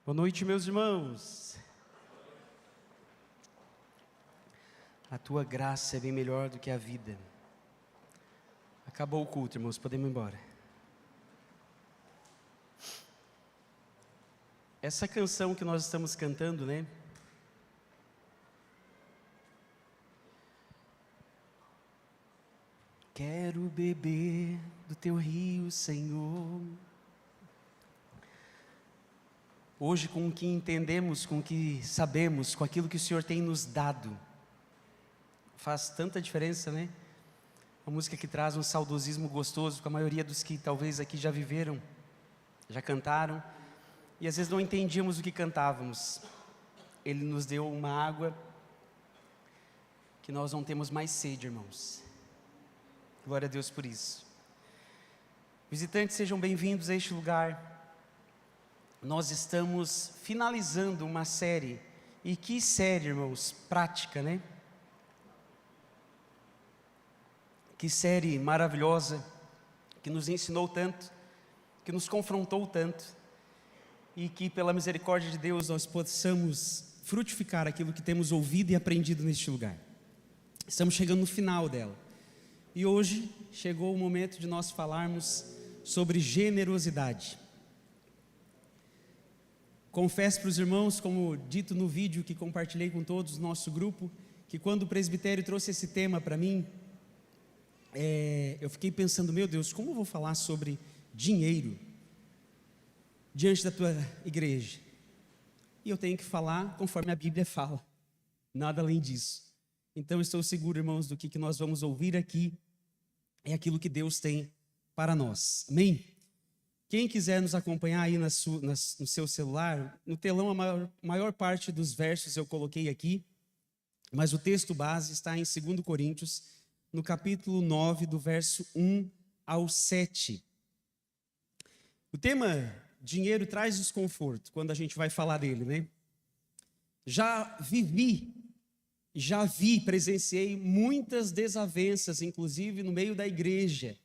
Boa noite, meus irmãos. A tua graça é bem melhor do que a vida. Acabou o culto, irmãos, podemos ir embora. Essa canção que nós estamos cantando, né? Quero beber do teu rio, Senhor. Hoje, com o que entendemos, com o que sabemos, com aquilo que o Senhor tem nos dado, faz tanta diferença, né? Uma música que traz um saudosismo gostoso, com a maioria dos que talvez aqui já viveram, já cantaram, e às vezes não entendíamos o que cantávamos. Ele nos deu uma água que nós não temos mais sede, irmãos. Glória a Deus por isso. Visitantes, sejam bem-vindos a este lugar. Nós estamos finalizando uma série, e que série, irmãos, prática, né? Que série maravilhosa, que nos ensinou tanto, que nos confrontou tanto, e que pela misericórdia de Deus nós possamos frutificar aquilo que temos ouvido e aprendido neste lugar. Estamos chegando no final dela, e hoje chegou o momento de nós falarmos sobre generosidade. Confesso para os irmãos, como dito no vídeo que compartilhei com todos do nosso grupo, que quando o presbitério trouxe esse tema para mim, eu fiquei pensando, meu Deus, como eu vou falar sobre dinheiro diante da tua igreja? E eu tenho que falar conforme a Bíblia fala, nada além disso. Então estou seguro, irmãos, do que nós vamos ouvir aqui é aquilo que Deus tem para nós. Amém? Quem quiser nos acompanhar aí no seu celular, no telão a maior parte dos versos eu coloquei aqui, mas o texto base está em 2 Coríntios, no capítulo 9, do verso 1 ao 7. O tema dinheiro traz desconforto quando a gente vai falar dele, né? Já vi, presenciei muitas desavenças, inclusive no meio da igreja,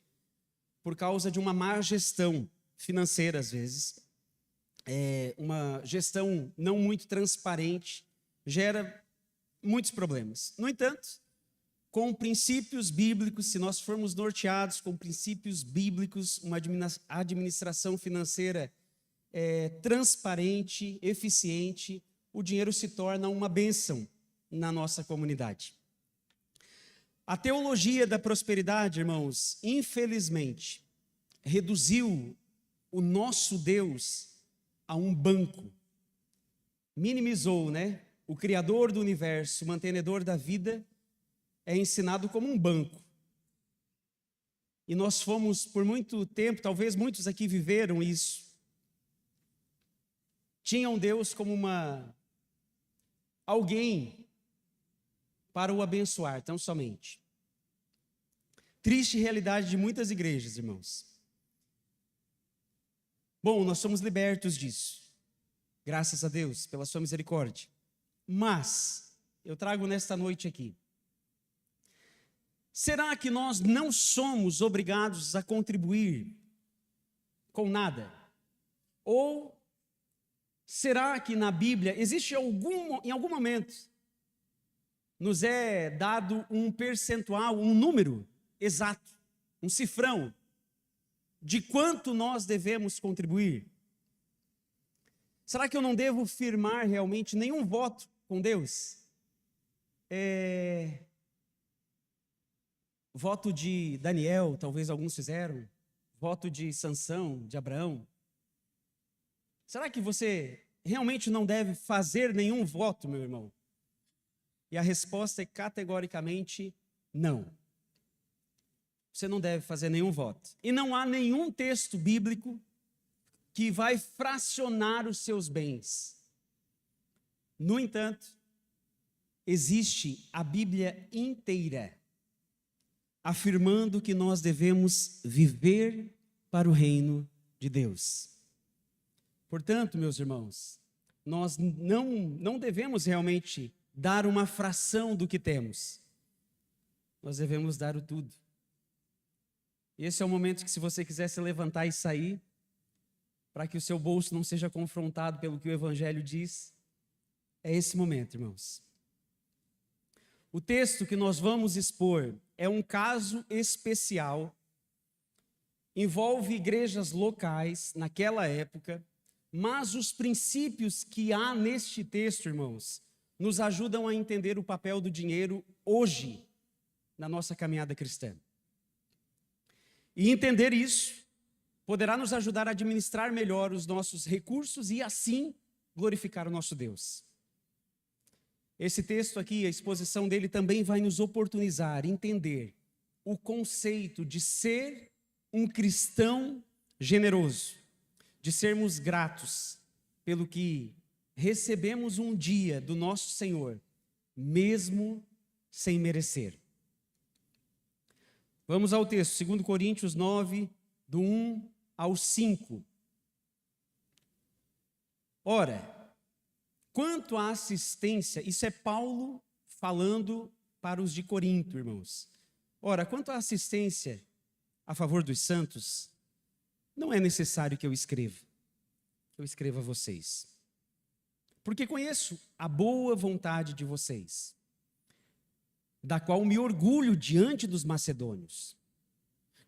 por causa de uma má gestão financeira, às vezes, uma gestão não muito transparente, gera muitos problemas. No entanto, com princípios bíblicos, se nós formos norteados com princípios bíblicos, uma administração financeira transparente, eficiente, o dinheiro se torna uma bênção na nossa comunidade. A teologia da prosperidade, irmãos, infelizmente, reduziu o nosso Deus a um banco. Minimizou, né? O Criador do universo, o mantenedor da vida, é ensinado como um banco. E nós fomos por muito tempo, talvez muitos aqui viveram isso. Tinham Deus como alguém para o abençoar, tão somente. Triste realidade de muitas igrejas, irmãos. Bom, nós somos libertos disso, graças a Deus, pela sua misericórdia. Mas, eu trago nesta noite aqui, será que nós não somos obrigados a contribuir com nada? Ou será que na Bíblia existe em algum momento nos é dado um percentual, um número exato, um cifrão de quanto nós devemos contribuir? Será que eu não devo firmar realmente nenhum voto com Deus? Voto de Daniel, talvez alguns fizeram. Voto de Sansão, de Abraão. Será que você realmente não deve fazer nenhum voto, meu irmão? E a resposta é categoricamente não. Você não deve fazer nenhum voto. E não há nenhum texto bíblico que vai fracionar os seus bens. No entanto, existe a Bíblia inteira afirmando que nós devemos viver para o reino de Deus. Portanto, meus irmãos, nós não devemos realmente dar uma fração do que temos. Nós devemos dar o tudo. Esse é o momento que, se você quiser se levantar e sair, para que o seu bolso não seja confrontado pelo que o Evangelho diz, é esse momento, irmãos. O texto que nós vamos expor é um caso especial, envolve igrejas locais naquela época, mas os princípios que há neste texto, irmãos, nos ajudam a entender o papel do dinheiro hoje na nossa caminhada cristã. E entender isso poderá nos ajudar a administrar melhor os nossos recursos e assim glorificar o nosso Deus. Esse texto aqui, a exposição dele também vai nos oportunizar entender o conceito de ser um cristão generoso, de sermos gratos pelo que recebemos um dia do nosso Senhor, mesmo sem merecer. Vamos ao texto, 2 Coríntios 9, do 1 ao 5. Ora, quanto à assistência, isso é Paulo falando para os de Corinto, irmãos. Ora, quanto à assistência a favor dos santos, não é necessário que eu escreva a vocês. Porque conheço a boa vontade de vocês, da qual me orgulho diante dos macedônios,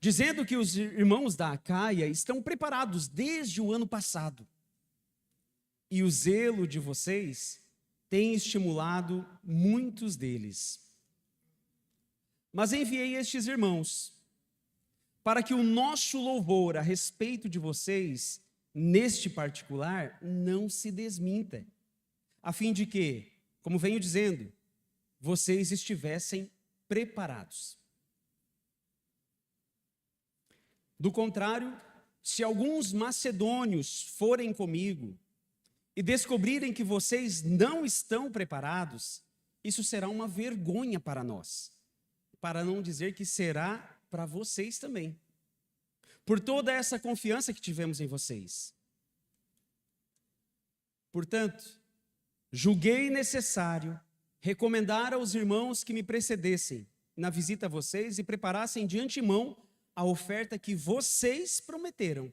dizendo que os irmãos da Acaia estão preparados desde o ano passado, e o zelo de vocês tem estimulado muitos deles. Mas enviei estes irmãos, para que o nosso louvor a respeito de vocês, neste particular, não se desminta, a fim de que, como venho dizendo, vocês estivessem preparados. Do contrário, se alguns macedônios forem comigo e descobrirem que vocês não estão preparados, isso será uma vergonha para nós, para não dizer que será para vocês também, por toda essa confiança que tivemos em vocês. Portanto, julguei necessário recomendar aos irmãos que me precedessem na visita a vocês e preparassem de antemão a oferta que vocês prometeram,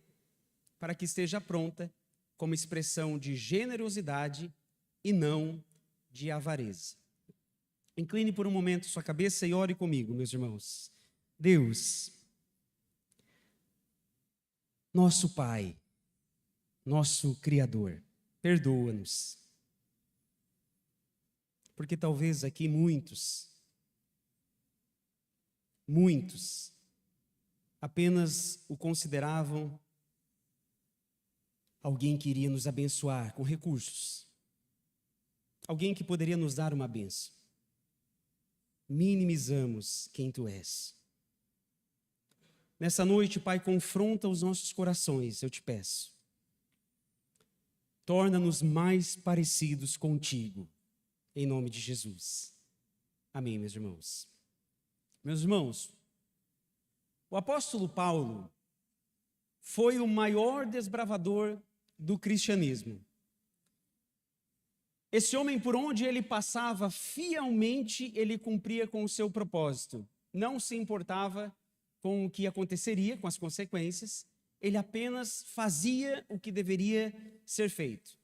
para que esteja pronta como expressão de generosidade e não de avareza. Incline por um momento sua cabeça e ore comigo, meus irmãos. Deus, nosso Pai, nosso Criador, perdoa-nos. Porque talvez aqui muitos apenas o consideravam alguém que iria nos abençoar com recursos, alguém que poderia nos dar uma bênção. Minimizamos quem Tu és. Nessa noite, Pai, confronta os nossos corações, eu te peço. Torna-nos mais parecidos contigo, em nome de Jesus. Amém, meus irmãos. Meus irmãos, o apóstolo Paulo foi o maior desbravador do cristianismo. Esse homem, por onde ele passava, fielmente ele cumpria com o seu propósito. Não se importava com o que aconteceria, com as consequências, ele apenas fazia o que deveria ser feito.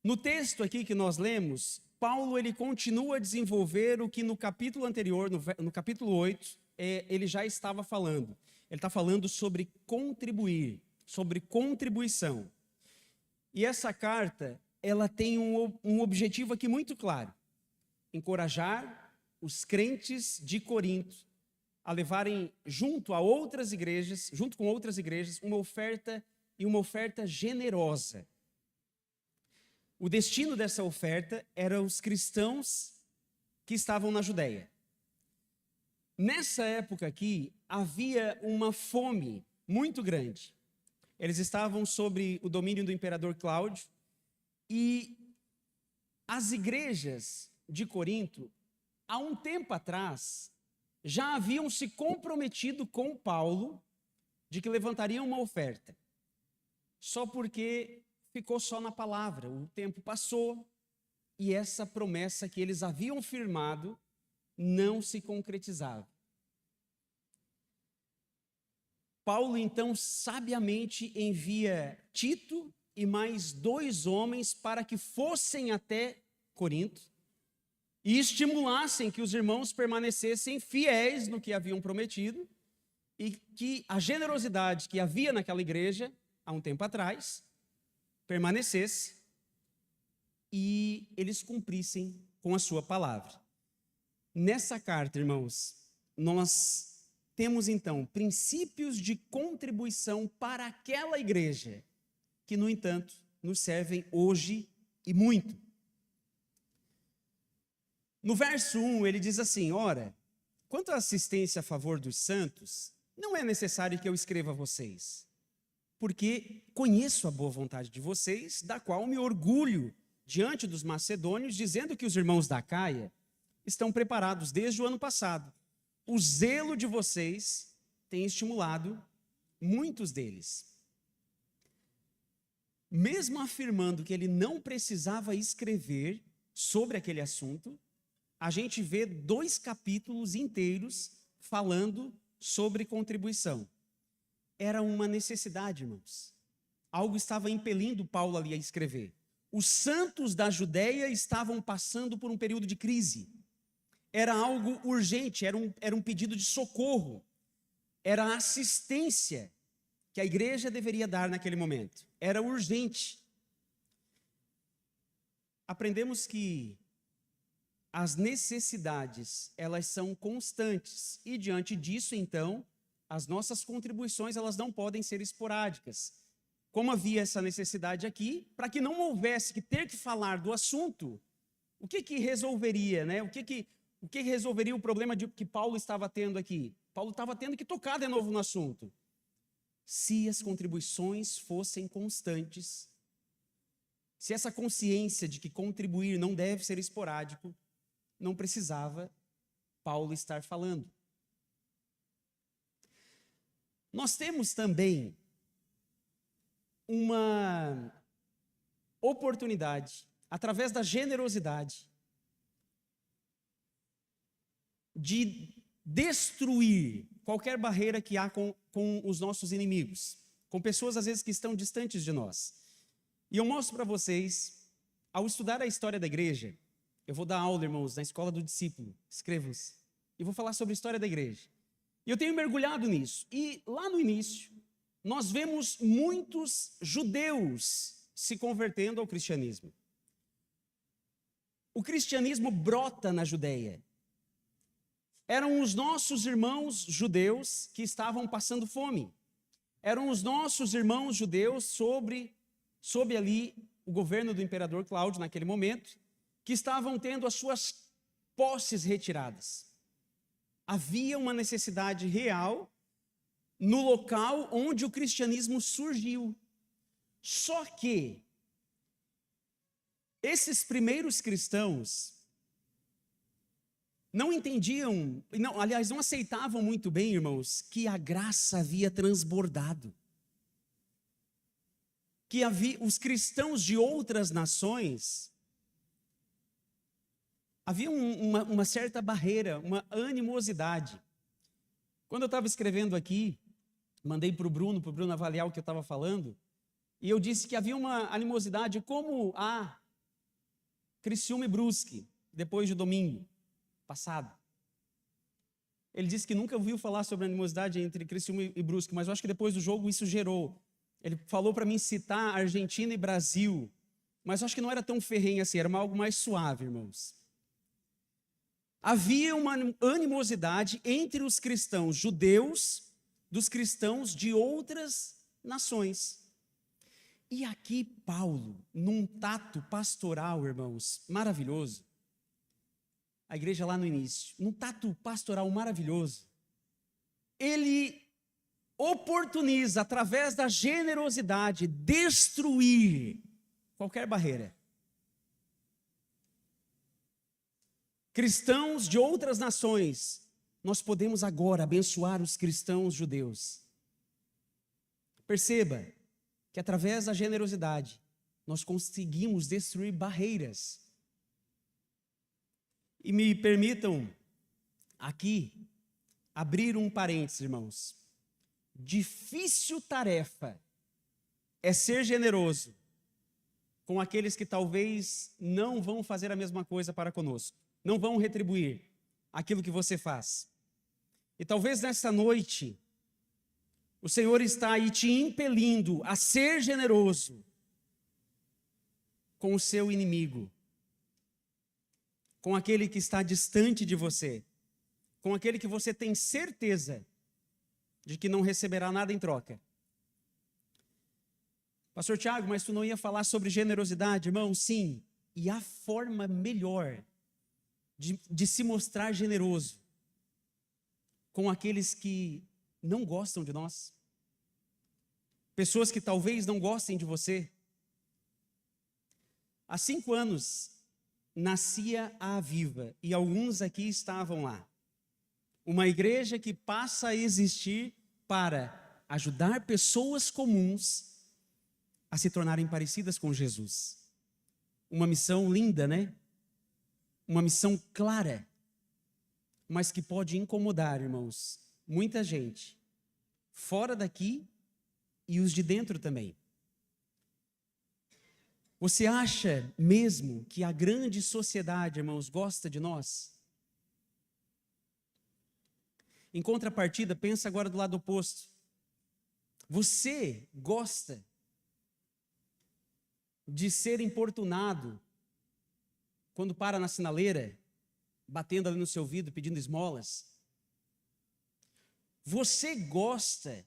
No texto aqui que nós lemos, Paulo ele continua a desenvolver o que no capítulo anterior, no capítulo 8, ele já estava falando. Ele está falando sobre contribuir, sobre contribuição. E essa carta, ela tem um objetivo aqui muito claro: encorajar os crentes de Corinto a levarem junto com outras igrejas, uma oferta generosa. O destino dessa oferta era os cristãos que estavam na Judéia. Nessa época aqui, havia uma fome muito grande. Eles estavam sob o domínio do imperador Cláudio e as igrejas de Corinto, há um tempo atrás, já haviam se comprometido com Paulo de que levantariam uma oferta. Só porque ficou só na palavra, o tempo passou e essa promessa que eles haviam firmado não se concretizava. Paulo então sabiamente envia Tito e mais 2 homens para que fossem até Corinto e estimulassem que os irmãos permanecessem fiéis no que haviam prometido e que a generosidade que havia naquela igreja há um tempo atrás permanecesse e eles cumprissem com a sua palavra. Nessa carta, irmãos, nós temos então princípios de contribuição para aquela igreja que, no entanto, nos servem hoje e muito. No verso 1, ele diz assim: ora, quanto à assistência a favor dos santos, não é necessário que eu escreva a vocês, porque conheço a boa vontade de vocês, da qual me orgulho diante dos macedônios, dizendo que os irmãos da Acaia estão preparados desde o ano passado. O zelo de vocês tem estimulado muitos deles. Mesmo afirmando que ele não precisava escrever sobre aquele assunto, a gente vê 2 capítulos inteiros falando sobre contribuição. Era uma necessidade, irmãos. Algo estava impelindo Paulo ali a escrever. Os santos da Judéia estavam passando por um período de crise. Era algo urgente, era um pedido de socorro. Era a assistência que a igreja deveria dar naquele momento. Era urgente. Aprendemos que as necessidades, elas são constantes. E diante disso, então, as nossas contribuições, elas não podem ser esporádicas. Como havia essa necessidade aqui, para que não houvesse que ter que falar do assunto, o que resolveria, né? O que resolveria o problema que Paulo estava tendo aqui? Paulo estava tendo que tocar de novo no assunto. Se as contribuições fossem constantes, se essa consciência de que contribuir não deve ser esporádico, não precisava Paulo estar falando. Nós temos também uma oportunidade, através da generosidade, de destruir qualquer barreira que há com os nossos inimigos, com pessoas às vezes que estão distantes de nós. E eu mostro para vocês, ao estudar a história da igreja, eu vou dar aula, irmãos, na escola do discípulo, inscrevam-se, e vou falar sobre a história da igreja. E eu tenho mergulhado nisso, e lá no início, nós vemos muitos judeus se convertendo ao cristianismo. O cristianismo brota na Judéia. Eram os nossos irmãos judeus que estavam passando fome. Eram os nossos irmãos judeus sob ali o governo do imperador Cláudio naquele momento, que estavam tendo as suas posses retiradas. Havia uma necessidade real no local onde o cristianismo surgiu. Só que esses primeiros cristãos não entendiam, aliás, não aceitavam muito bem, irmãos, que a graça havia transbordado. Que os cristãos de outras nações, havia uma certa barreira, uma animosidade. Quando eu estava escrevendo aqui, mandei para o Bruno avaliar o que eu estava falando, e eu disse que havia uma animosidade como a Criciúma e Brusque, depois do domingo passado. Ele disse que nunca ouviu falar sobre a animosidade entre Criciúma e Brusque, mas eu acho que depois do jogo isso gerou. Ele falou para mim citar Argentina e Brasil, mas eu acho que não era tão ferrenho assim, era algo mais suave, irmãos. Havia uma animosidade entre os cristãos judeus dos cristãos de outras nações. E aqui Paulo, num tato pastoral, irmãos, maravilhoso, a igreja lá no início, num tato pastoral maravilhoso, ele oportuniza, através da generosidade, destruir qualquer barreira. Cristãos de outras nações, nós podemos agora abençoar os cristãos judeus. Perceba que através da generosidade, nós conseguimos destruir barreiras. E me permitam aqui abrir um parênteses, irmãos. Difícil tarefa é ser generoso com aqueles que talvez não vão fazer a mesma coisa para conosco, não vão retribuir aquilo que você faz. E talvez nessa noite, o Senhor está aí te impelindo a ser generoso com o seu inimigo, com aquele que está distante de você, com aquele que você tem certeza de que não receberá nada em troca. Pastor Tiago, mas tu não ia falar sobre generosidade, irmão? Sim, e a forma melhor de se mostrar generoso com aqueles que não gostam de nós, pessoas que talvez não gostem de você. Há 5 anos, nascia a Aviva, e alguns aqui estavam lá. Uma igreja que passa a existir para ajudar pessoas comuns a se tornarem parecidas com Jesus. Uma missão linda, né? Uma missão clara, mas que pode incomodar, irmãos, muita gente, fora daqui e os de dentro também. Você acha mesmo que a grande sociedade, irmãos, gosta de nós? Em contrapartida, pensa agora do lado oposto. Você gosta de ser importunado quando para na sinaleira, batendo ali no seu vidro, pedindo esmolas? Você gosta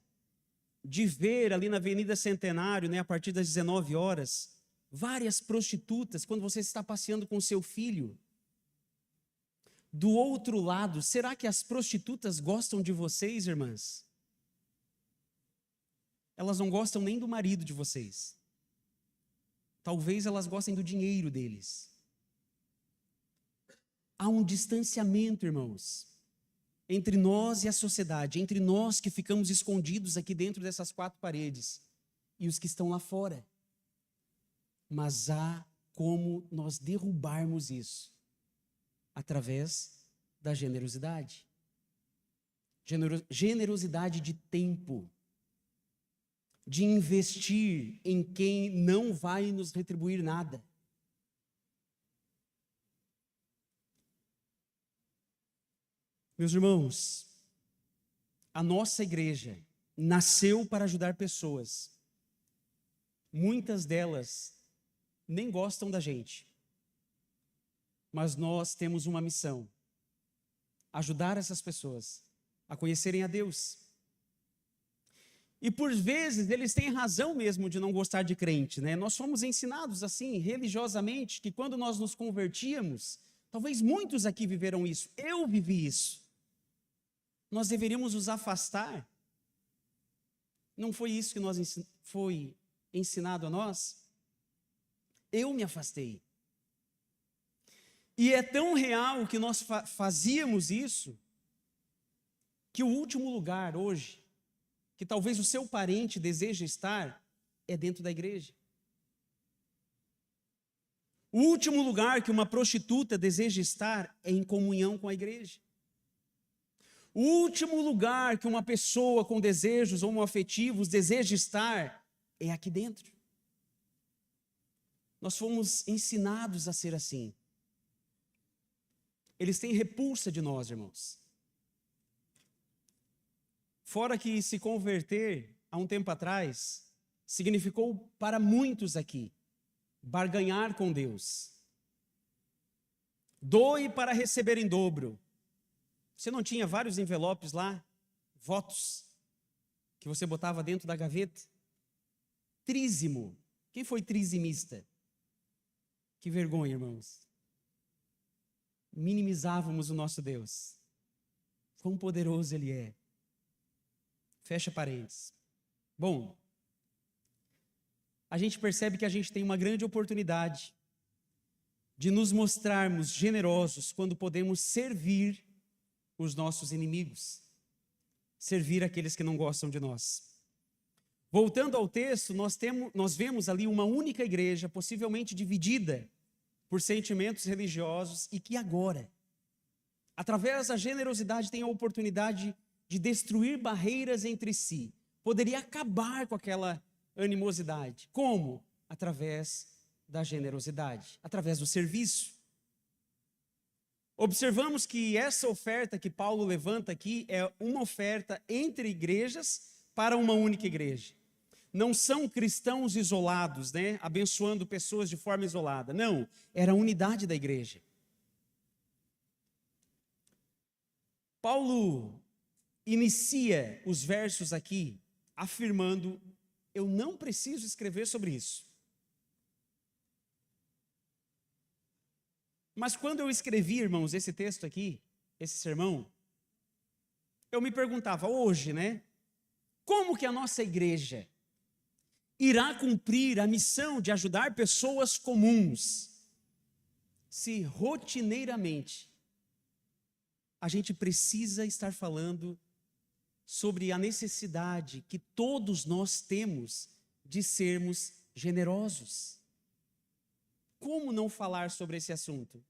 de ver ali na Avenida Centenário, né, a partir das 19 horas, várias prostitutas, quando você está passeando com seu filho? Do outro lado, será que as prostitutas gostam de vocês, irmãs? Elas não gostam nem do marido de vocês. Talvez elas gostem do dinheiro deles. Há um distanciamento, irmãos, entre nós e a sociedade, entre nós que ficamos escondidos aqui dentro dessas 4 paredes e os que estão lá fora. Mas há como nós derrubarmos isso através da generosidade. Generosidade de tempo, de investir em quem não vai nos retribuir nada. Meus irmãos, a nossa igreja nasceu para ajudar pessoas. Muitas delas nem gostam da gente, mas nós temos uma missão: ajudar essas pessoas a conhecerem a Deus. E por vezes eles têm razão mesmo de não gostar de crente, né? Nós fomos ensinados assim, religiosamente, que quando nós nos convertíamos, talvez muitos aqui viveram isso, eu vivi isso, nós deveríamos nos afastar. Não foi isso que foi ensinado a nós? Eu me afastei. E é tão real que nós fazíamos isso, que o último lugar hoje, que talvez o seu parente deseje estar, é dentro da igreja. O último lugar que uma prostituta deseja estar é em comunhão com a igreja. O último lugar que uma pessoa com desejos homoafetivos deseja estar é aqui dentro. Nós fomos ensinados a ser assim. Eles têm repulsa de nós, irmãos. Fora que se converter, há um tempo atrás, significou para muitos aqui barganhar com Deus. Doe para receber em dobro. Você não tinha vários envelopes lá, votos, que você botava dentro da gaveta? Trízimo. Quem foi trizimista? Que vergonha, irmãos. Minimizávamos o nosso Deus. Quão poderoso Ele é. Fecha parênteses. Bom, a gente percebe que a gente tem uma grande oportunidade de nos mostrarmos generosos quando podemos servir os nossos inimigos, servir aqueles que não gostam de nós. Voltando ao texto, nós vemos ali uma única igreja, possivelmente dividida por sentimentos religiosos, e que agora, através da generosidade, tem a oportunidade de destruir barreiras entre si. Poderia acabar com aquela animosidade. Como? Através da generosidade, através do serviço. Observamos que essa oferta que Paulo levanta aqui é uma oferta entre igrejas para uma única igreja. Não são cristãos isolados, né, abençoando pessoas de forma isolada. Não, era a unidade da igreja. Paulo inicia os versos aqui afirmando: eu não preciso escrever sobre isso. Mas quando eu escrevi, irmãos, esse texto aqui, esse sermão, eu me perguntava hoje, né? Como que a nossa igreja irá cumprir a missão de ajudar pessoas comuns se rotineiramente a gente precisa estar falando sobre a necessidade que todos nós temos de sermos generosos? Como não falar sobre esse assunto?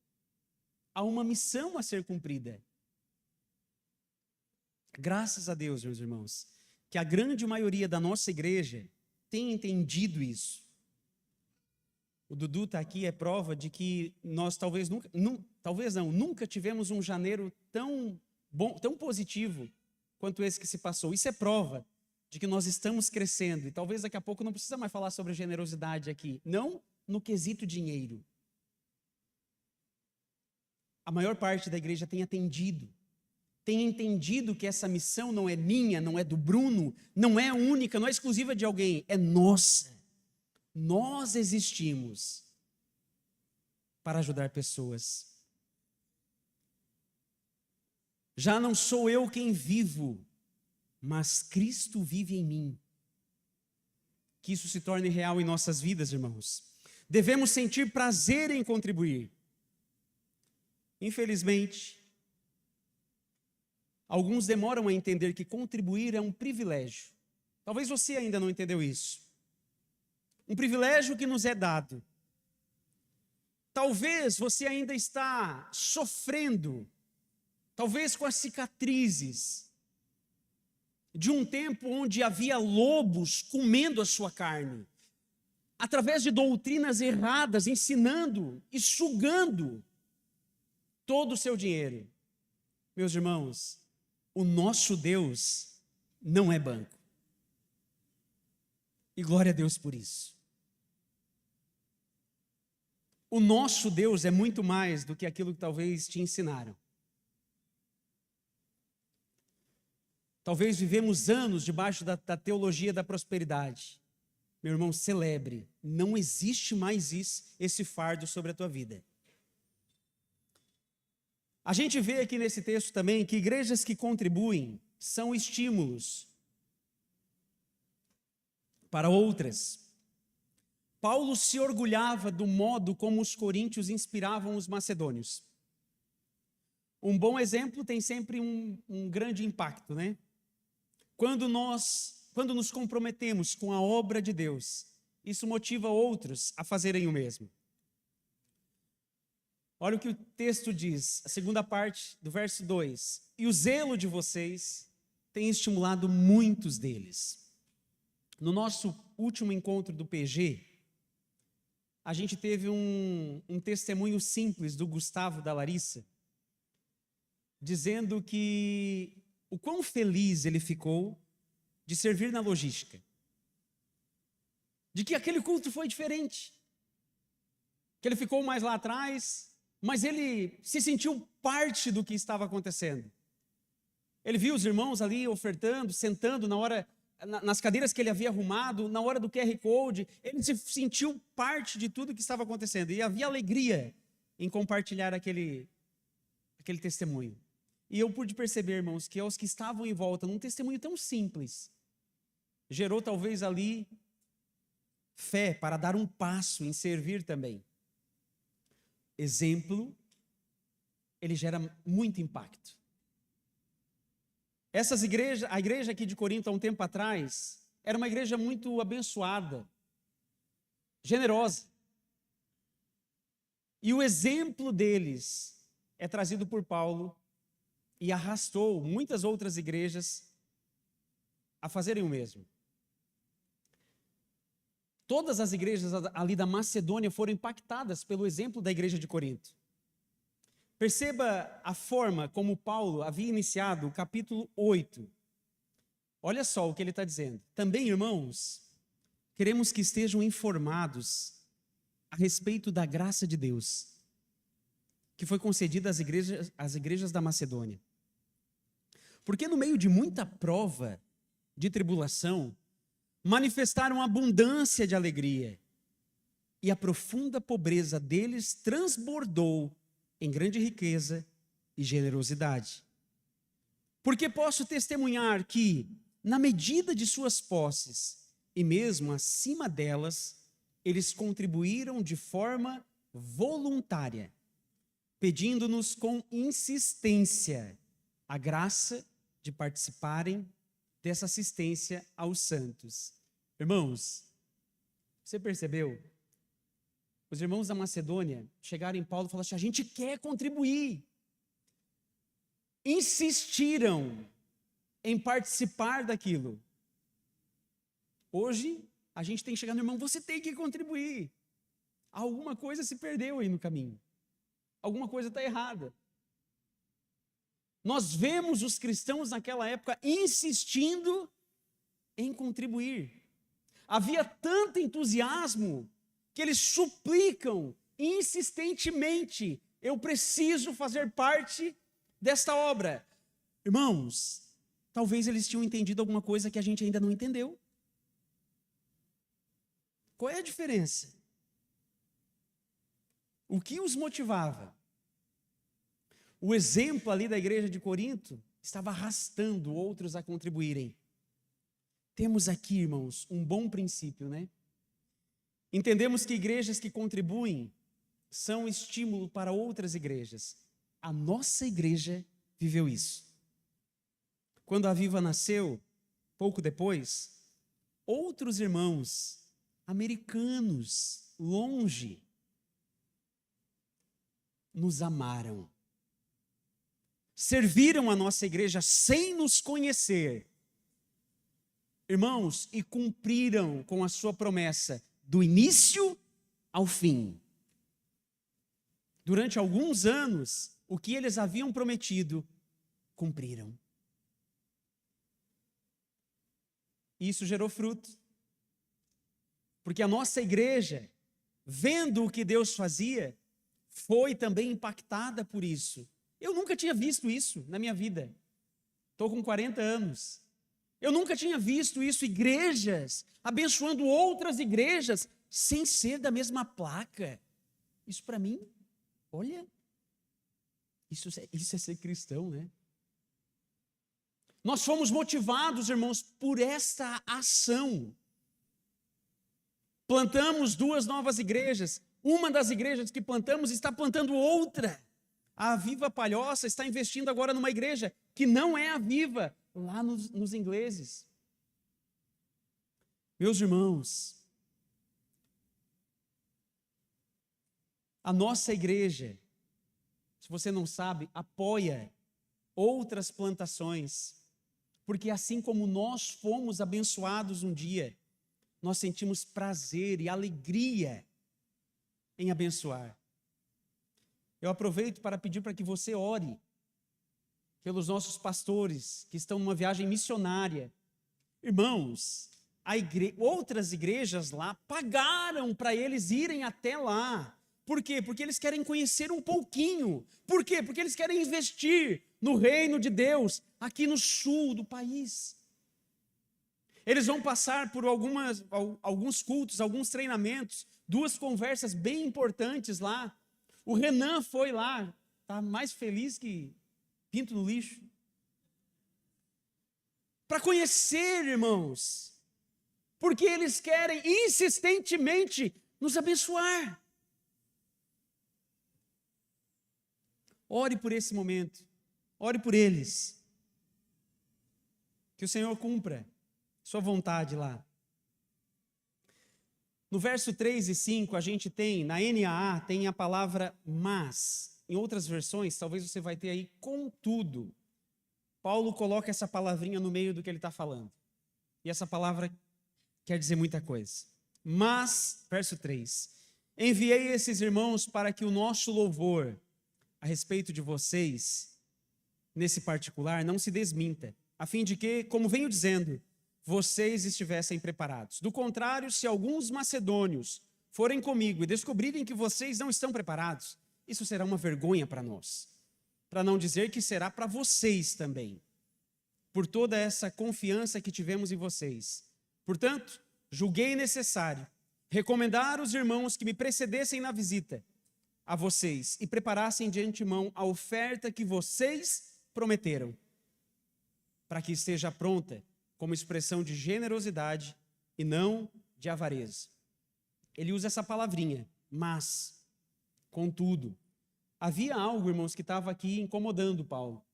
Há uma missão a ser cumprida. Graças a Deus, meus irmãos, que a grande maioria da nossa igreja tem entendido isso. O Dudu está aqui, é prova de que nós nunca tivemos um janeiro tão bom, tão positivo quanto esse que se passou. Isso é prova de que nós estamos crescendo. E talvez daqui a pouco não precisa mais falar sobre generosidade aqui. Não no quesito dinheiro. A maior parte da igreja tem entendido que essa missão não é minha, não é do Bruno, não é única, não é exclusiva de alguém, é nossa. Nós existimos para ajudar pessoas. Já não sou eu quem vivo, mas Cristo vive em mim. Que isso se torne real em nossas vidas, irmãos. Devemos sentir prazer em contribuir. Infelizmente, alguns demoram a entender que contribuir é um privilégio. Talvez você ainda não entendeu isso. Um privilégio que nos é dado. Talvez você ainda está sofrendo, talvez com as cicatrizes de um tempo onde havia lobos comendo a sua carne, através de doutrinas erradas, ensinando e sugando todo o seu dinheiro. Meus irmãos, o nosso Deus não é banco. E glória a Deus por isso. O nosso Deus é muito mais do que aquilo que talvez te ensinaram. Talvez vivemos anos debaixo da teologia da prosperidade. Meu irmão, celebre. Não existe mais esse fardo sobre a tua vida. A gente vê aqui nesse texto também que igrejas que contribuem são estímulos para outras. Paulo se orgulhava do modo como os coríntios inspiravam os macedônios. Um bom exemplo tem sempre um grande impacto, né? Quando nos comprometemos com a obra de Deus, isso motiva outros a fazerem o mesmo. Olha o que o texto diz, a segunda parte do verso 2. E o zelo de vocês tem estimulado muitos deles. No nosso último encontro do PG, a gente teve um testemunho simples do Gustavo, da Larissa, dizendo que o quão feliz ele ficou de servir na logística. De que aquele culto foi diferente. Que ele ficou mais lá atrás, mas ele se sentiu parte do que estava acontecendo. Ele viu os irmãos ali ofertando, sentando nas cadeiras que ele havia arrumado, na hora do QR Code, ele se sentiu parte de tudo que estava acontecendo. E havia alegria em compartilhar aquele testemunho. E eu pude perceber, irmãos, que aos que estavam em volta, num testemunho tão simples, gerou talvez ali fé para dar um passo em servir também. Exemplo, ele gera muito impacto. A igreja aqui de Corinto, há um tempo atrás, era uma igreja muito abençoada, generosa. E o exemplo deles é trazido por Paulo e arrastou muitas outras igrejas a fazerem o mesmo. Todas as igrejas ali da Macedônia foram impactadas pelo exemplo da igreja de Corinto. Perceba a forma como Paulo havia iniciado o capítulo 8. Olha só o que ele está dizendo. Também, irmãos, queremos que estejam informados a respeito da graça de Deus, que foi concedida às igrejas da Macedônia. Porque no meio de muita prova, de tribulação, manifestaram abundância de alegria, e a profunda pobreza deles transbordou em grande riqueza e generosidade. Porque posso testemunhar que, na medida de suas posses, e mesmo acima delas, eles contribuíram de forma voluntária, pedindo-nos com insistência a graça de participarem dessa assistência aos santos. Irmãos, você percebeu? Os irmãos da Macedônia chegaram em Paulo e falaram assim: a gente quer contribuir. Insistiram em participar daquilo. Hoje, a gente tem que chegar no irmão: você tem que contribuir. Alguma coisa se perdeu aí no caminho. Alguma coisa está errada. Nós vemos os cristãos naquela época insistindo em contribuir. Havia tanto entusiasmo que eles suplicam insistentemente: eu preciso fazer parte desta obra. Irmãos, talvez eles tinham entendido alguma coisa que a gente ainda não entendeu. Qual é a diferença? O que os motivava? O exemplo ali da igreja de Corinto estava arrastando outros a contribuírem. Temos aqui, irmãos, um bom princípio, né? Entendemos que igrejas que contribuem são estímulo para outras igrejas. A nossa igreja viveu isso. Quando a Viva nasceu, pouco depois, outros irmãos americanos, longe, nos amaram. Serviram a nossa igreja sem nos conhecer, irmãos, e cumpriram com a sua promessa do início ao fim. Durante alguns anos, o que eles haviam prometido, cumpriram. E isso gerou fruto. Porque a nossa igreja, vendo o que Deus fazia, foi também impactada por isso. Eu nunca tinha visto isso na minha vida. Estou com 40 anos. Eu nunca tinha visto isso, igrejas abençoando outras igrejas, sem ser da mesma placa. Isso para mim, olha, isso é ser cristão, né? Nós fomos motivados, irmãos, por esta ação. Plantamos 2 novas igrejas. Uma das igrejas que plantamos está plantando outra. A Viva Palhoça está investindo agora numa igreja que não é a Viva, lá nos ingleses. Meus irmãos, a nossa igreja, se você não sabe, apoia outras plantações, porque assim como nós fomos abençoados um dia, nós sentimos prazer e alegria em abençoar. Eu aproveito para pedir para que você ore pelos nossos pastores que estão numa viagem missionária. Irmãos, outras igrejas lá pagaram para eles irem até lá. Por quê? Porque eles querem conhecer um pouquinho. Por quê? Porque eles querem investir no reino de Deus aqui no sul do país. Eles vão passar por alguns cultos, alguns treinamentos, 2 conversas bem importantes lá. O Renan foi lá, está mais feliz que pinto no lixo. Para conhecer, irmãos, porque eles querem insistentemente nos abençoar. Ore por esse momento, ore por eles. Que o Senhor cumpra sua vontade lá. No verso 3 e 5, a gente tem, na NAA, tem a palavra mas. Em outras versões, talvez você vai ter aí contudo. Paulo coloca essa palavrinha no meio do que ele está falando. E essa palavra quer dizer muita coisa. Mas, verso 3, enviei esses irmãos para que o nosso louvor a respeito de vocês, nesse particular, não se desminta, a fim de que, como venho dizendo, vocês estivessem preparados. Do contrário, se alguns macedônios forem comigo e descobrirem que vocês não estão preparados, isso será uma vergonha para nós, para não dizer que será para vocês também, por toda essa confiança que tivemos em vocês. Portanto, julguei necessário recomendar aos irmãos que me precedessem na visita a vocês e preparassem de antemão a oferta que vocês prometeram, para que esteja pronta como expressão de generosidade e não de avareza. Ele usa essa palavrinha, mas, contudo, havia algo, irmãos, que estava aqui incomodando Paulo.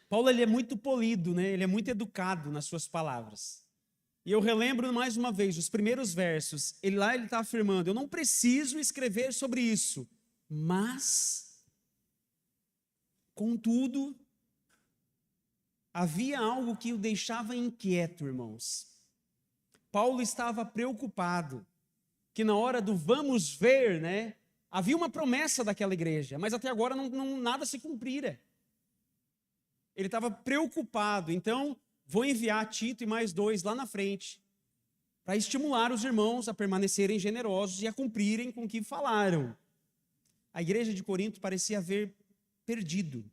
Paulo, ele é muito polido, né? Ele é muito educado nas suas palavras. E eu relembro mais uma vez, os primeiros versos, ele está afirmando, eu não preciso escrever sobre isso, mas, contudo, havia algo que o deixava inquieto, irmãos. Paulo estava preocupado, que na hora do vamos ver, né, havia uma promessa daquela igreja, mas até agora nada se cumprira. Ele estava preocupado, então vou enviar Tito e mais 2 lá na frente, para estimular os irmãos a permanecerem generosos e a cumprirem com o que falaram. A igreja de Corinto parecia haver perdido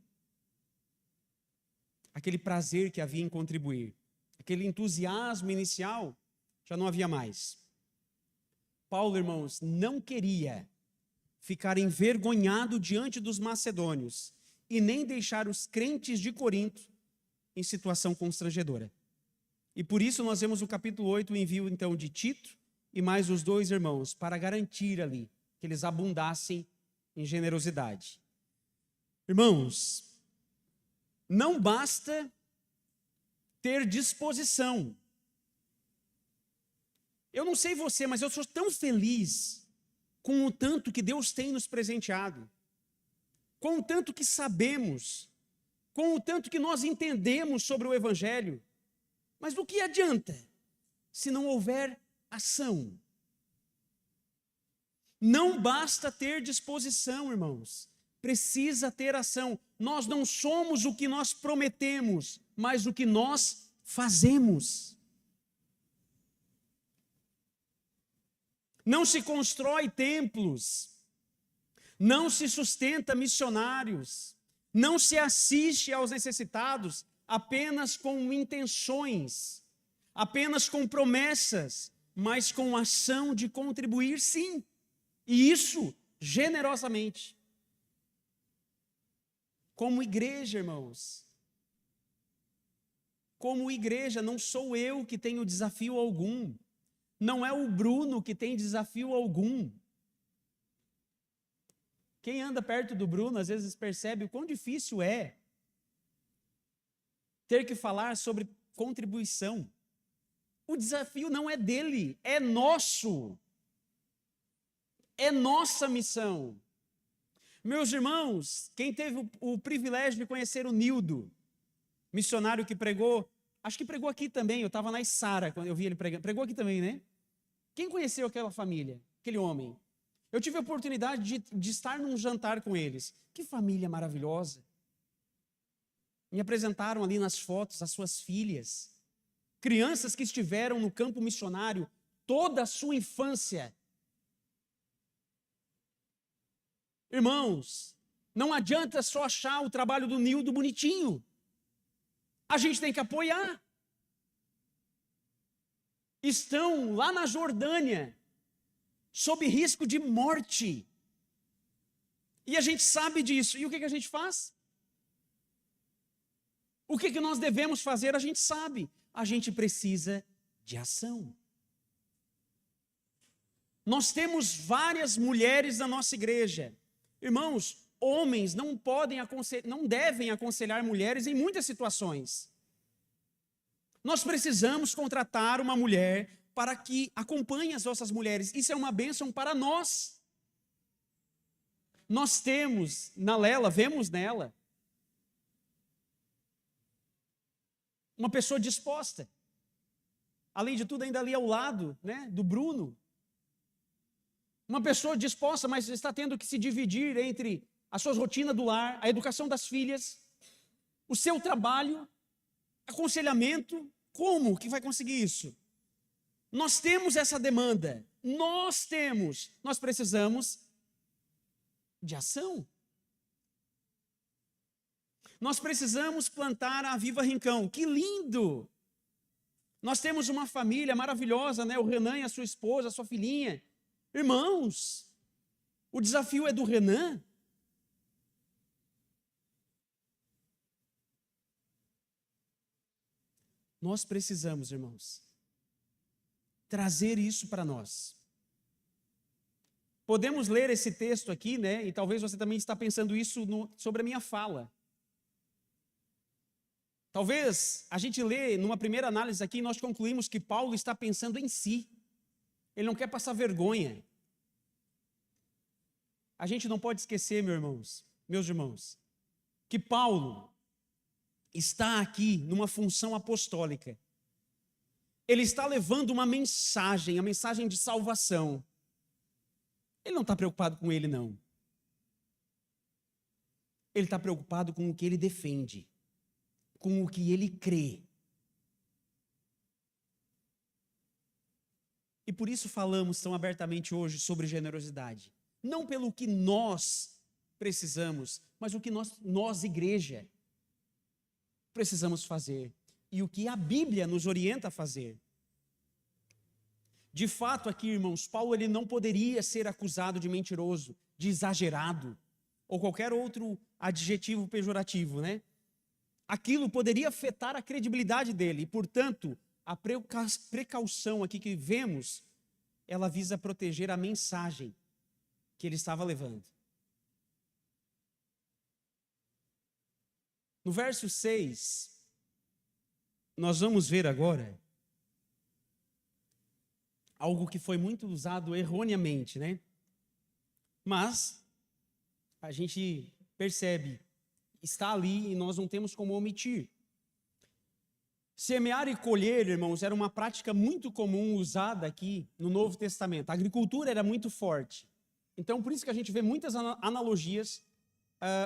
aquele prazer que havia em contribuir, aquele entusiasmo inicial, já não havia mais. Paulo, irmãos, não queria ficar envergonhado diante dos macedônios e nem deixar os crentes de Corinto em situação constrangedora. E por isso nós vemos no capítulo 8 o envio então de Tito e mais os 2 irmãos, para garantir ali que eles abundassem em generosidade. Irmãos, não basta ter disposição. Eu não sei você, mas eu sou tão feliz com o tanto que Deus tem nos presenteado, com o tanto que sabemos, com o tanto que nós entendemos sobre o Evangelho. Mas do que adianta se não houver ação? Não basta ter disposição, irmãos. Precisa ter ação. Nós não somos o que nós prometemos, mas o que nós fazemos. Não se constrói templos, não se sustenta missionários, não se assiste aos necessitados apenas com intenções, apenas com promessas, mas com ação de contribuir, sim, e isso generosamente. Como igreja, irmãos, como igreja, não sou eu que tenho desafio algum, não é o Bruno que tem desafio algum. Quem anda perto do Bruno, às vezes percebe o quão difícil é ter que falar sobre contribuição. O desafio não é dele, é nosso. É nossa missão. Meus irmãos, quem teve o privilégio de conhecer o Nildo, missionário que pregou, acho que pregou aqui também, eu estava na Isara quando eu vi ele pregando, pregou aqui também, né? Quem conheceu aquela família, aquele homem? Eu tive a oportunidade de estar num jantar com eles. Que família maravilhosa. Me apresentaram ali nas fotos as suas filhas, crianças que estiveram no campo missionário toda a sua infância. Irmãos, não adianta só achar o trabalho do Nildo bonitinho. A gente tem que apoiar. Estão lá na Jordânia, sob risco de morte. E a gente sabe disso. E o que a gente faz? O que nós devemos fazer, a gente sabe. A gente precisa de ação. Nós temos várias mulheres na nossa igreja. Irmãos, homens não devem aconselhar mulheres em muitas situações. Nós precisamos contratar uma mulher para que acompanhe as nossas mulheres. Isso é uma bênção para nós. Nós temos na Lela, vemos nela, uma pessoa disposta além de tudo, ainda ali ao lado, né, do Bruno. Uma pessoa disposta, mas está tendo que se dividir entre a sua rotina do lar, a educação das filhas, o seu trabalho, aconselhamento. Como que vai conseguir isso? Nós temos essa demanda, nós precisamos de ação. Nós precisamos plantar a Viva Rincão. Que lindo! Nós temos uma família maravilhosa, né? O Renan e a sua esposa, a sua filhinha. Irmãos, o desafio é do Renan. Nós precisamos, irmãos, trazer isso para nós. Podemos ler esse texto aqui, né? E talvez você também está pensando isso sobre a minha fala. Talvez a gente lê numa primeira análise aqui e nós concluímos que Paulo está pensando em si. Ele não quer passar vergonha. A gente não pode esquecer, meus irmãos, que Paulo está aqui numa função apostólica. Ele está levando uma mensagem, a mensagem de salvação. Ele não está preocupado com ele, não. Ele está preocupado com o que ele defende, com o que ele crê. E por isso falamos tão abertamente hoje sobre generosidade. Não pelo que nós precisamos, mas o que nós igreja, precisamos fazer. E o que a Bíblia nos orienta a fazer. De fato, aqui, irmãos, Paulo ele não poderia ser acusado de mentiroso, de exagerado, ou qualquer outro adjetivo pejorativo, né? Aquilo poderia afetar a credibilidade dele, e, portanto, a precaução aqui que vemos, ela visa proteger a mensagem que ele estava levando. No verso 6, nós vamos ver agora algo que foi muito usado erroneamente, né? Mas a gente percebe, está ali e nós não temos como omitir. Semear e colher, irmãos, era uma prática muito comum usada aqui no Novo Testamento. A agricultura era muito forte. Então, por isso que a gente vê muitas analogias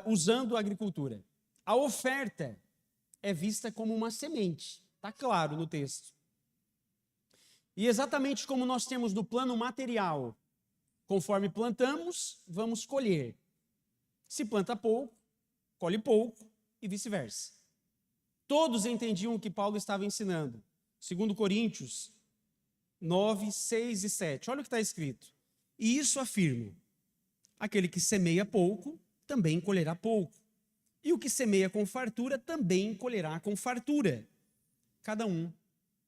usando a agricultura. A oferta é vista como uma semente, está claro no texto. E exatamente como nós temos no plano material, conforme plantamos, vamos colher. Se planta pouco, colhe pouco e vice-versa. Todos entendiam o que Paulo estava ensinando. 2 Coríntios 9, 6 e 7. Olha o que está escrito. E isso afirmo: aquele que semeia pouco, também colherá pouco. E o que semeia com fartura, também colherá com fartura. Cada um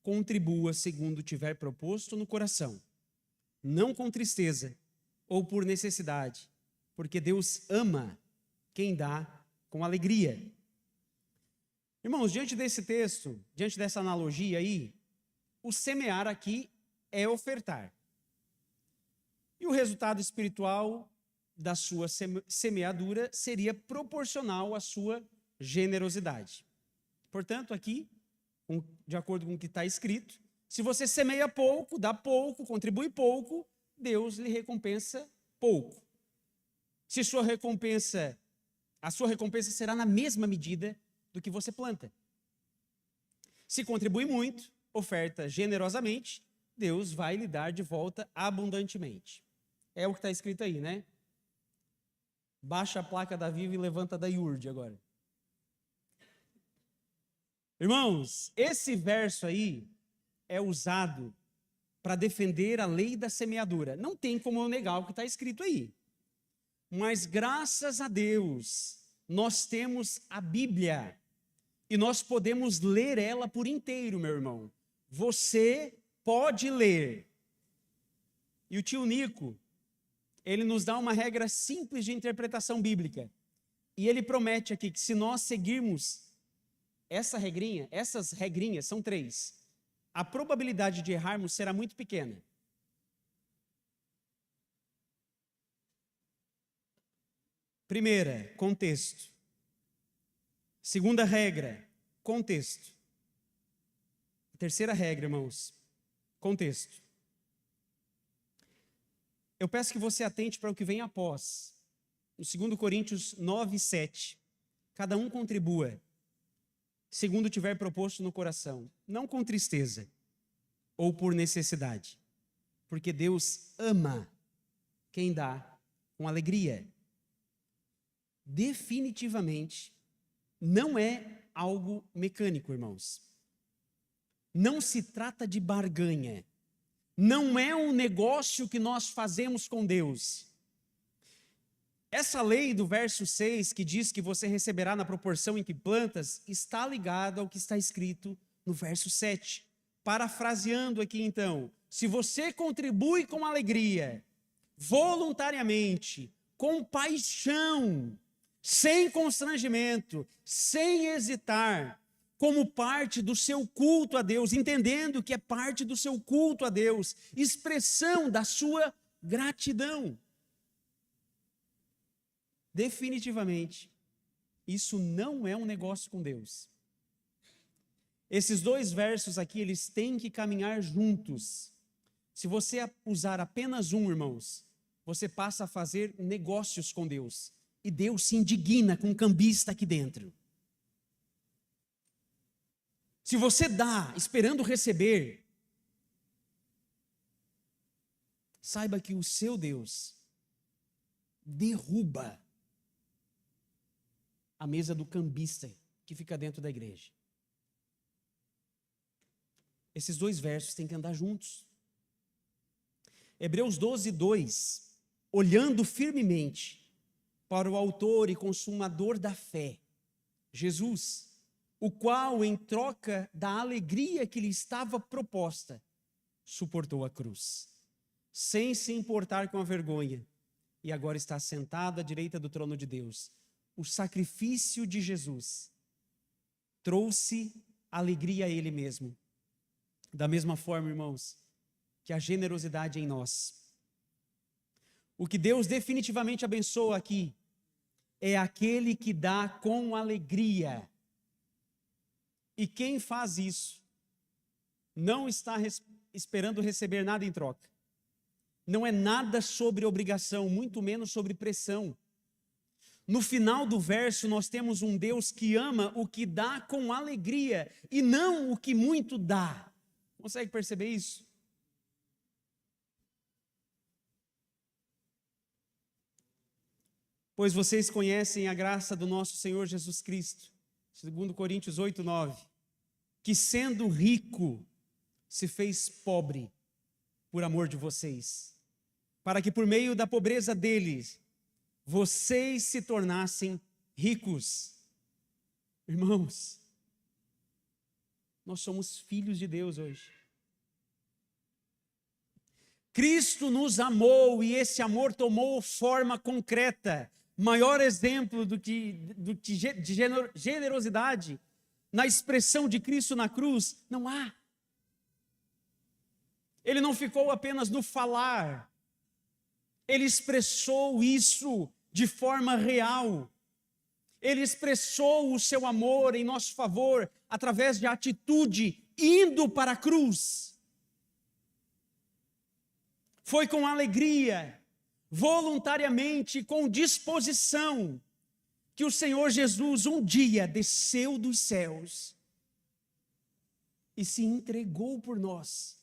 contribua segundo tiver proposto no coração, não com tristeza ou por necessidade, porque Deus ama quem dá com alegria. Irmãos, diante desse texto, diante dessa analogia aí, o semear aqui é ofertar. E o resultado espiritual da sua semeadura seria proporcional à sua generosidade. Portanto, aqui, de acordo com o que está escrito, se você semeia pouco, dá pouco, contribui pouco, Deus lhe recompensa pouco. Se a sua recompensa será na mesma medida do que você planta. Se contribui muito, oferta generosamente, Deus vai lhe dar de volta abundantemente. É o que está escrito aí, né? Baixa a placa da Viva e levanta da IURD agora. Irmãos, esse verso aí é usado para defender a lei da semeadura. Não tem como eu negar o que está escrito aí. Mas graças a Deus, nós temos a Bíblia e nós podemos ler ela por inteiro, meu irmão. Você pode ler. E o tio Nico, ele nos dá uma regra simples de interpretação bíblica. E ele promete aqui que se nós seguirmos essas regrinhas, são 3, a probabilidade de errarmos será muito pequena. Primeira, contexto. Segunda regra, contexto. Terceira regra, irmãos, Contexto. Eu peço que você atente para o que vem após. No 2 Coríntios 9, 7. Cada um contribua, segundo tiver proposto no coração, não com tristeza ou por necessidade, porque Deus ama quem dá com alegria. Definitivamente, não é algo mecânico, irmãos. Não se trata de barganha. Não é um negócio que nós fazemos com Deus. Essa lei do verso 6, que diz que você receberá na proporção em que plantas, está ligada ao que está escrito no verso 7. Parafraseando aqui então, se você contribui com alegria, voluntariamente, com paixão, sem constrangimento, sem hesitar, como parte do seu culto a Deus, entendendo que é parte do seu culto a Deus, expressão da sua gratidão. Definitivamente, isso não é um negócio com Deus. Esses dois versos aqui, eles têm que caminhar juntos. Se você usar apenas um, irmãos, você passa a fazer negócios com Deus. E Deus se indigna com um cambista aqui dentro. Se você dá esperando receber, saiba que o seu Deus derruba a mesa do cambista que fica dentro da igreja. Esses dois versos têm que andar juntos. Hebreus 12, 2. Olhando firmemente para o autor e consumador da fé, Jesus, o qual, em troca da alegria que lhe estava proposta, suportou a cruz, sem se importar com a vergonha, e agora está sentado à direita do trono de Deus. O sacrifício de Jesus trouxe alegria a Ele mesmo. Da mesma forma, irmãos, que a generosidade em nós. O que Deus definitivamente abençoa aqui é aquele que dá com alegria. E quem faz isso não está esperando receber nada em troca. Não é nada sobre obrigação, muito menos sobre pressão. No final do verso, nós temos um Deus que ama o que dá com alegria e não o que muito dá. Consegue perceber isso? Pois vocês conhecem a graça do nosso Senhor Jesus Cristo, 2 Coríntios 8, 9, que sendo rico, se fez pobre por amor de vocês, para que por meio da pobreza deles, vocês se tornassem ricos. Irmãos, nós somos filhos de Deus hoje. Cristo nos amou e esse amor tomou forma concreta. Maior exemplo de generosidade na expressão de Cristo na cruz, não há. Ele não ficou apenas no falar. Ele expressou isso de forma real. Ele expressou o seu amor em nosso favor através de atitude, indo para a cruz. Foi com alegria, voluntariamente, com disposição, que o Senhor Jesus um dia desceu dos céus e se entregou por nós.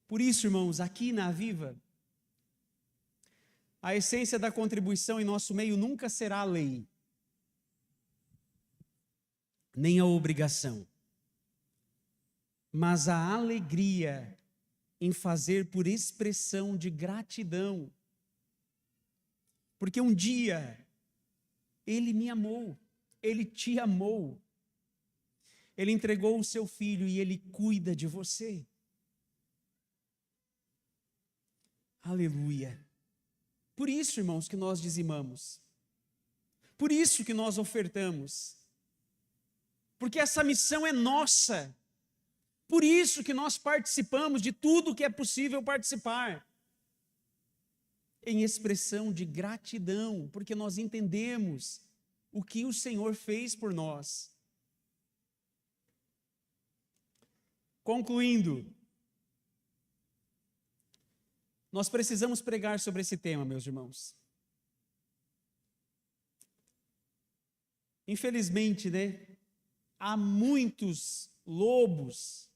Por isso, irmãos, aqui na Aviva, a essência da contribuição em nosso meio nunca será a lei, nem a obrigação, mas a alegria em fazer por expressão de gratidão. Porque um dia Ele me amou, Ele te amou, Ele entregou o seu filho e Ele cuida de você. Aleluia. Por isso, irmãos, que nós dizimamos. Por isso que nós ofertamos. Porque essa missão é nossa. Por isso que nós participamos de tudo que é possível participar. Em expressão de gratidão, porque nós entendemos o que o Senhor fez por nós. Concluindo, nós precisamos pregar sobre esse tema, meus irmãos. Infelizmente, há muitos lobos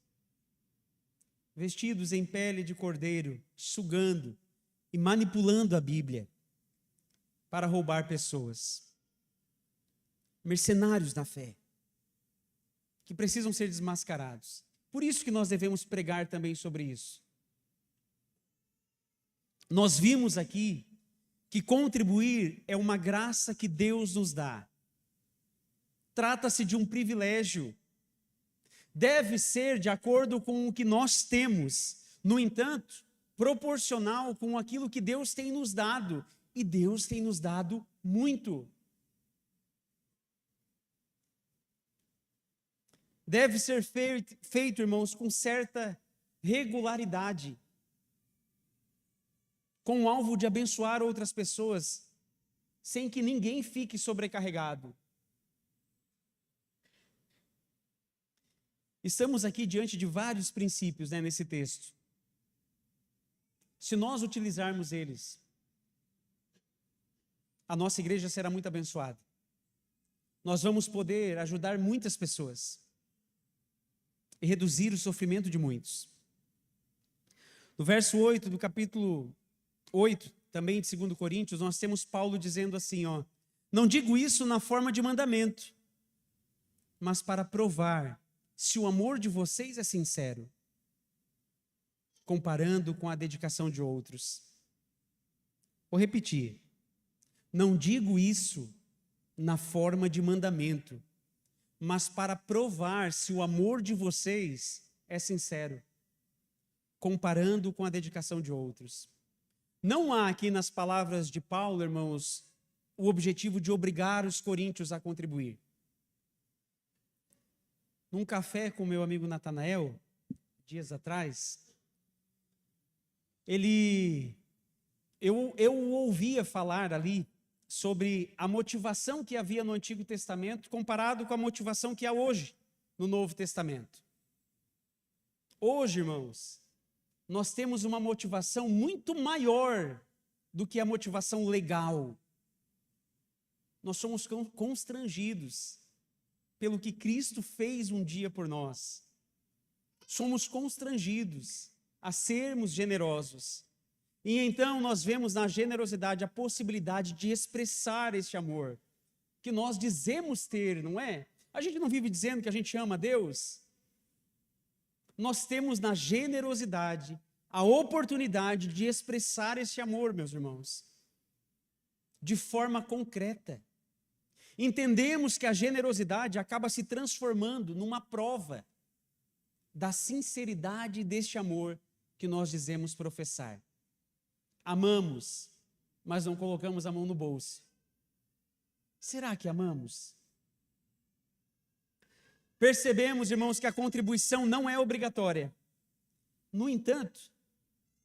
vestidos em pele de cordeiro, sugando e manipulando a Bíblia para roubar pessoas. Mercenários da fé, que precisam ser desmascarados. Por isso que nós devemos pregar também sobre isso. Nós vimos aqui que contribuir é uma graça que Deus nos dá. Trata-se de um privilégio. Deve ser de acordo com o que nós temos. No entanto, proporcional com aquilo que Deus tem nos dado. E Deus tem nos dado muito. Deve ser feito, irmãos, com certa regularidade, com o alvo de abençoar outras pessoas, sem que ninguém fique sobrecarregado. Estamos aqui diante de vários princípios, nesse texto. Se nós utilizarmos eles, a nossa igreja será muito abençoada. Nós vamos poder ajudar muitas pessoas e reduzir o sofrimento de muitos. No verso 8 do capítulo 8, também de 2 Coríntios, nós temos Paulo dizendo assim, não digo isso na forma de mandamento, mas para provar se o amor de vocês é sincero, comparando com a dedicação de outros. Vou repetir, não digo isso na forma de mandamento, mas para provar se o amor de vocês é sincero, comparando com a dedicação de outros. Não há aqui nas palavras de Paulo, irmãos, o objetivo de obrigar os coríntios a contribuir. Num café com meu amigo Natanael, dias atrás, eu o ouvia falar ali sobre a motivação que havia no Antigo Testamento comparado com a motivação que há hoje no Novo Testamento. Hoje, irmãos, nós temos uma motivação muito maior do que a motivação legal. Nós somos constrangidos pelo que Cristo fez um dia por nós. Somos constrangidos a sermos generosos. E então nós vemos na generosidade a possibilidade de expressar este amor que nós dizemos ter, não é? A gente não vive dizendo que a gente ama a Deus. Nós temos na generosidade a oportunidade de expressar esse amor, meus irmãos, de forma concreta. Entendemos que a generosidade acaba se transformando numa prova da sinceridade deste amor que nós dizemos professar. Amamos, mas não colocamos a mão no bolso. Será que amamos? Percebemos, irmãos, que a contribuição não é obrigatória. No entanto,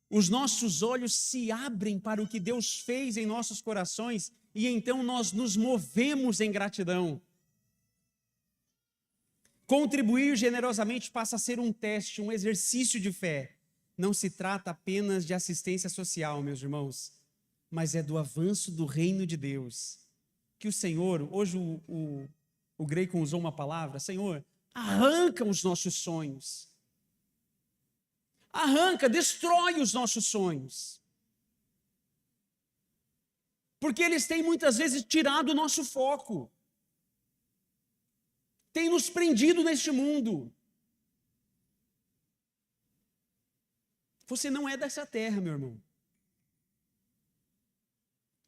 os nossos olhos se abrem para o que Deus fez em nossos corações e então nós nos movemos em gratidão. Contribuir generosamente passa a ser um teste, um exercício de fé. Não se trata apenas de assistência social, meus irmãos, mas é do avanço do reino de Deus. Que o Senhor, hoje o Greco usou uma palavra, Senhor, arranca os nossos sonhos. Arranca, destrói os nossos sonhos. Porque eles têm muitas vezes tirado o nosso foco. Têm nos prendido neste mundo. Você não é dessa terra, meu irmão.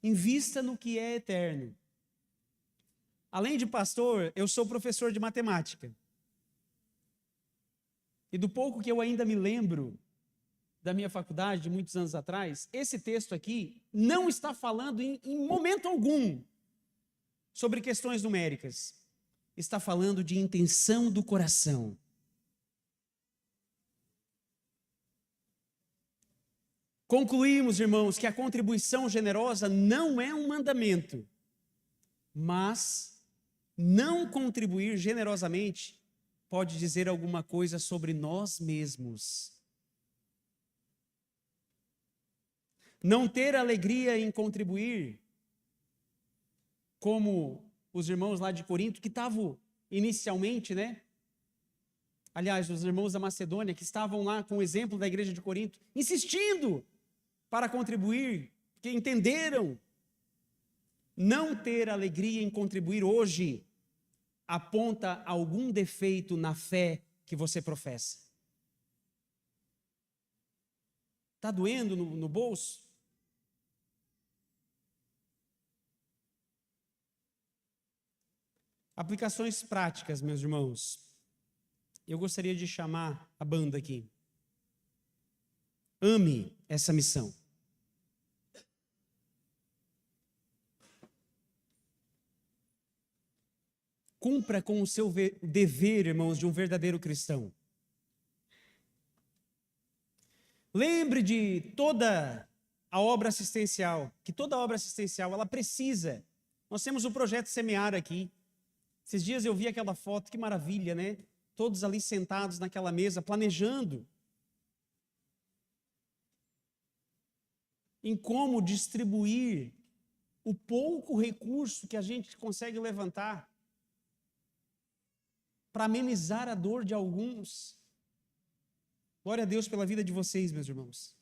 Invista no que é eterno. Além de pastor, eu sou professor de matemática. E do pouco que eu ainda me lembro da minha faculdade, de muitos anos atrás, esse texto aqui não está falando em momento algum sobre questões numéricas. Está falando de intenção do coração. Concluímos, irmãos, que a contribuição generosa não é um mandamento, mas não contribuir generosamente pode dizer alguma coisa sobre nós mesmos. Não ter alegria em contribuir, como os irmãos lá de Corinto, que estavam inicialmente, né? Aliás, os irmãos da Macedônia, que estavam lá com o exemplo da igreja de Corinto, insistindo para contribuir, que entenderam. Não ter alegria em contribuir hoje aponta algum defeito na fé que você professa. Está doendo no bolso? Aplicações práticas, meus irmãos. Eu gostaria de chamar a banda aqui. Ame essa missão. Cumpra com o seu dever, irmãos, de um verdadeiro cristão. Lembre de toda a obra assistencial, que toda obra assistencial, ela precisa. Nós temos o projeto Semear aqui. Esses dias eu vi aquela foto, que maravilha, né? Todos ali sentados naquela mesa, planejando em como distribuir o pouco recurso que a gente consegue levantar para amenizar a dor de alguns. Glória a Deus pela vida de vocês, meus irmãos.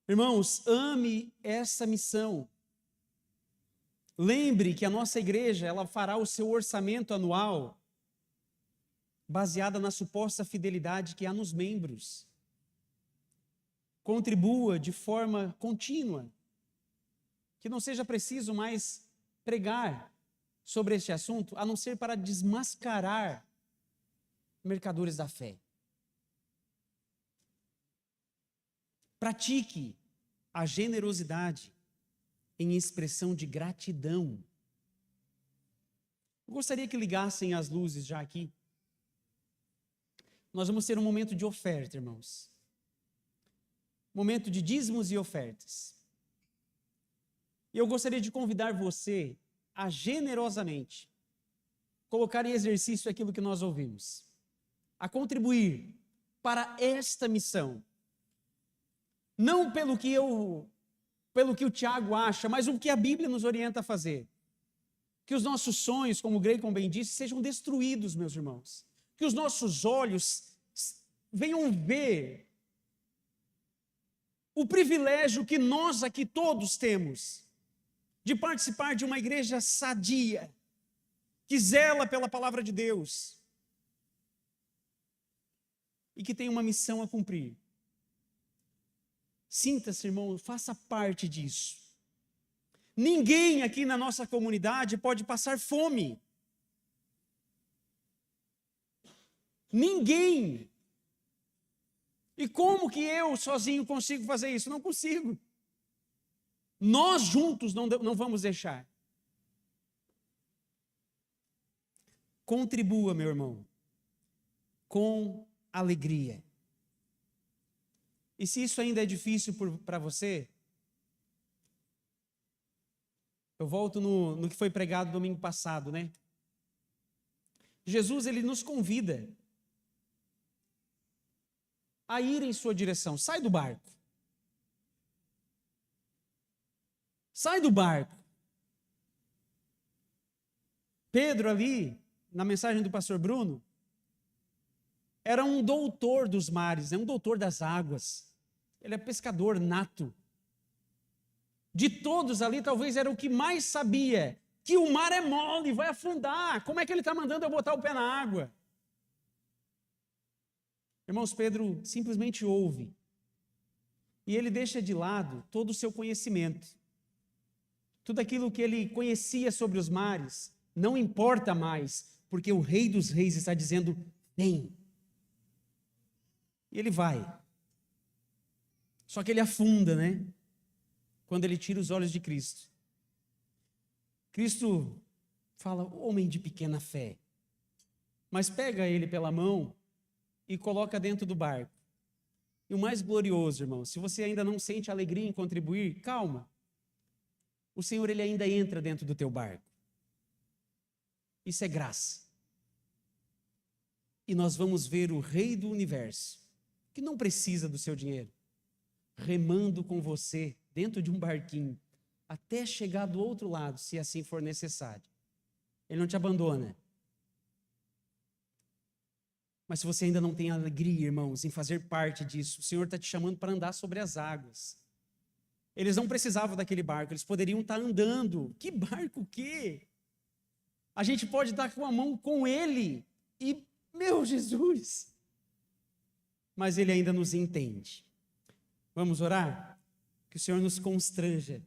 Irmãos, ame essa missão. Lembre que a nossa igreja, ela fará o seu orçamento anual baseada na suposta fidelidade que há nos membros. Contribua de forma contínua. Que não seja preciso mais pregar sobre este assunto, a não ser para desmascarar mercadores da fé. Pratique a generosidade em expressão de gratidão. Eu gostaria que ligassem as luzes já aqui. Nós vamos ter um momento de oferta, irmãos. Momento de dízimos e ofertas. E eu gostaria de convidar você a generosamente colocar em exercício aquilo que nós ouvimos, a contribuir para esta missão. Não pelo que o Tiago acha, mas o que a Bíblia nos orienta a fazer. Que os nossos sonhos, como o Grayson bem disse, sejam destruídos, meus irmãos. Que os nossos olhos venham ver o privilégio que nós aqui todos temos de participar de uma igreja sadia, que zela pela palavra de Deus e que tem uma missão a cumprir. Sinta-se, irmão, faça parte disso. Ninguém aqui na nossa comunidade pode passar fome. Ninguém. E como que eu sozinho consigo fazer isso? Não consigo. Nós juntos não vamos deixar. Contribua, meu irmão, com alegria. E se isso ainda é difícil para você, eu volto no que foi pregado domingo passado, né? Jesus, ele nos convida a ir em sua direção. Sai do barco. Sai do barco. Pedro ali, na mensagem do pastor Bruno, era um doutor dos mares, um doutor das águas. Ele é pescador nato. De todos ali, talvez era o que mais sabia que o mar é mole, vai afundar. Como é que ele está mandando eu botar o pé na água? Irmãos, Pedro simplesmente ouve. E ele deixa de lado todo o seu conhecimento. Tudo aquilo que ele conhecia sobre os mares não importa mais, porque o Rei dos Reis está dizendo, vem. E ele vai. Só que ele afunda, né? Quando ele tira os olhos de Cristo. Cristo fala, homem de pequena fé. Mas pega ele pela mão e coloca dentro do barco. E o mais glorioso, irmão, se você ainda não sente alegria em contribuir, calma. O Senhor, ele ainda entra dentro do teu barco. Isso é graça. E nós vamos ver o Rei do Universo, que não precisa do seu dinheiro, remando com você dentro de um barquinho, até chegar do outro lado, se assim for necessário. Ele não te abandona. Mas se você ainda não tem alegria, irmãos, em fazer parte disso, o Senhor está te chamando para andar sobre as águas. Eles não precisavam daquele barco, eles poderiam estar andando. Que barco o quê? A gente pode estar com a mão com Ele e, meu Jesus! Mas Ele ainda nos entende. Vamos orar? Que o Senhor nos constranja